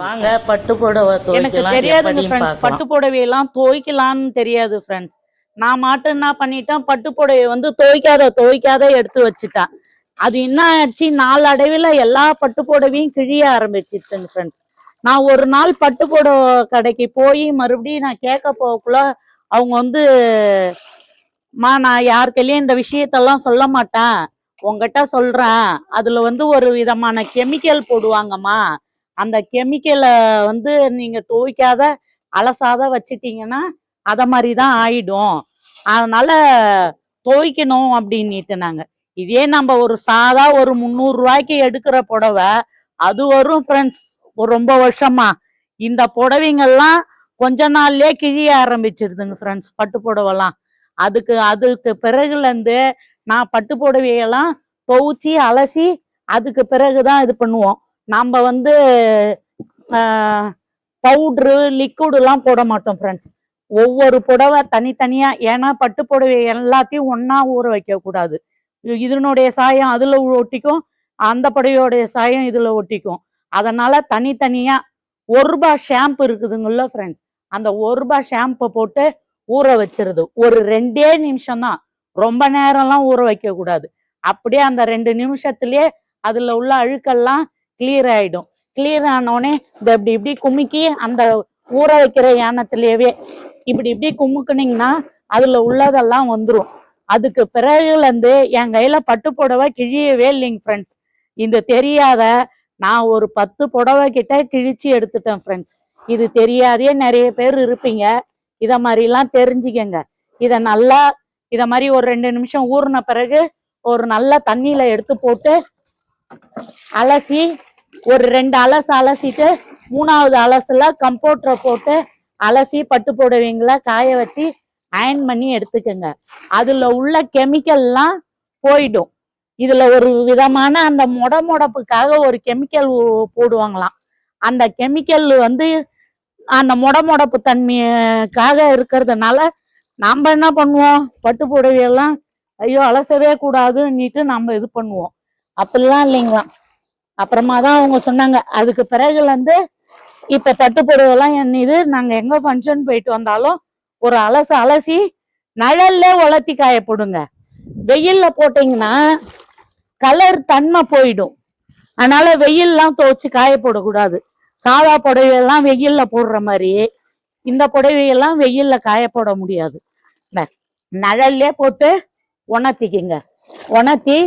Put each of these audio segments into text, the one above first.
வாங்க பட்டு புடவை எனக்கு துவைக்கலாம் தெரியாதுங்க எப்படின்னு ஃப்ரெண்ட்ஸ். பார்க்கலாம். பட்டு புடவையெல்லாம் துவைக்கலான்னு தெரியாது ஃப்ரெண்ட்ஸ். நான் மாட்டும் என்ன பண்ணிட்டேன், பட்டு புடவை வந்து துவைக்காத எடுத்து வச்சுட்டேன். அது என்ன ஆச்சு, நாளடைவில் எல்லா பட்டு புடவையும் கிழிய ஆரம்பிச்சிருச்சுங்க ஃப்ரெண்ட்ஸ். நான் ஒரு நாள் பட்டு புடவை கடைக்கு போய் மறுபடியும் நான் கேட்க போகக்குள்ள அவங்க வந்து, நான் யாருக்கையும் இந்த விஷயத்தெல்லாம் சொல்ல மாட்டேன், உங்ககிட்ட சொல்றேன், அதுல வந்து ஒரு விதமான கெமிக்கல் போடுவாங்கம்மா, அந்த கெமிக்கலை வந்து நீங்க துவைக்காத அலசாத வச்சிட்டீங்கன்னா அத மாதிரிதான் ஆயிடும், அதனால துவைக்கணும் அப்படின்னுட்டு நாங்க. இதே நம்ம ஒரு சாதா ஒரு 300 ரூபாய்க்கு எடுக்கிற புடவை அது வரும் ஃப்ரெண்ட்ஸ். ரொம்ப வருஷமா இந்த புடவைங்கள்லாம் கொஞ்ச நாள்லயே கிழிய ஆரம்பிச்சிருதுங்க ஃப்ரெண்ட்ஸ், பட்டு புடவைலாம். அதுக்கு பிறகுல இருந்து நான் பட்டு புடவையெல்லாம் துவைச்சி அலசி அதுக்கு பிறகுதான் இது பண்ணுவோம். நம்ம வந்து பவுட்ரு லிக்விட் எல்லாம் போட மாட்டோம் ஃப்ரெண்ட்ஸ். ஒவ்வொரு புடவை தனித்தனியா, ஏன்னா பட்டு புடவை எல்லாத்தையும் ஒன்னா ஊற வைக்க கூடாது. இதனுடைய சாயம் அதுல ஒட்டிக்கும், அந்த புடவையோடைய சாயம் இதுல ஒட்டிக்கும். அதனால தனித்தனியா 1 ரூபாய் ஷாம்பு இருக்குதுங்கல்ல ஃப்ரெண்ட்ஸ், அந்த 1 ரூபாய் ஷாம்பை போட்டு ஊற வச்சிருது. ஒரு 2 நிமிஷம் தான், ரொம்ப நேரம்லாம் ஊற வைக்க கூடாது. அப்படியே அந்த 2 நிமிஷத்துலயே அதுல உள்ள அழுக்கெல்லாம் கிளியர் ஆயிடும். கிளியர் ஆனோடனே இந்த இப்படி குமிக்கி அந்த ஊற வைக்கிற யானத்திலேயே இப்படி குமுக்குனீங்கன்னா அதுல உள்ளதெல்லாம் வந்துடும். அதுக்கு பிறகுல இருந்து என் கையில பட்டு புடவை கிழியவே இல்லைங்க ஃப்ரெண்ட்ஸ். இது தெரியாத நான் ஒரு 10 புடவை கிட்ட கிழிச்சு எடுத்துட்டேன் ஃப்ரெண்ட்ஸ். இது தெரியாதே நிறைய பேர் இருப்பீங்க, இத மாதிரிலாம் தெரிஞ்சுக்கங்க. இத மாதிரி ஒரு 2 நிமிஷம் ஊறின பிறகு ஒரு நல்ல தண்ணியில எடுத்து போட்டு அலசி, ஒரு 2 அலசு அலசிட்டு 3வது அலசுல கம்போர்ட்டரை போட்டு அலசி பட்டு புடவைங்களை காய வச்சு அயன் பண்ணி எடுத்துக்கோங்க. அதுல உள்ள கெமிக்கல்லாம் போயிடும். இதுல ஒரு விதமான அந்த முடப்புக்காக ஒரு கெமிக்கல் போடுவாங்களாம். அந்த கெமிக்கல் வந்து அந்த முடப்பு தன்மைக்காக இருக்கிறதுனால நம்ம என்ன பண்ணுவோம், பட்டு புடவையெல்லாம் ஐயோ அலசவே கூடாதுன்னுட்டு நம்ம இது பண்ணுவோம். அப்படிலாம் இல்லைங்களாம். அப்புறமா தான் அவங்க சொன்னாங்க, அதுக்கு பிறகுல இருந்து இப்ப பட்டு புடவைலாம் இது நாங்க எங்க ஃபங்க்ஷன் போயிட்டு வந்தாலும் ஒரு அலசி நிழல்ல உலர்த்தி காய போடுங்க. வெயில்ல போட்டீங்கன்னா கலர் தன்மை போயிடும். அதனால வெயில்லாம் துவைச்சு காய போடக்கூடாது. சாதா புடவையெல்லாம் வெயில்ல போடுற மாதிரி இந்த புடவையெல்லாம் வெயில்ல காய போட முடியாது. நிழல்லே போட்டு உணர்த்திக்கிங்க. உணர்த்தி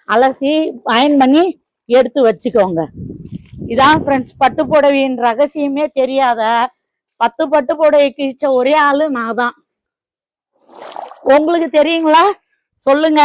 அலசி அயன் பண்ணி எடுத்து வச்சுக்கோங்க. இதான் ஃப்ரெண்ட்ஸ் பட்டு புடவையின் ரகசியமே. தெரியாத 10 பட்டு புடவை கிழிச்ச ஒரே ஆளு நான் தான். உங்களுக்கு தெரியுங்களா? சொல்லுங்க.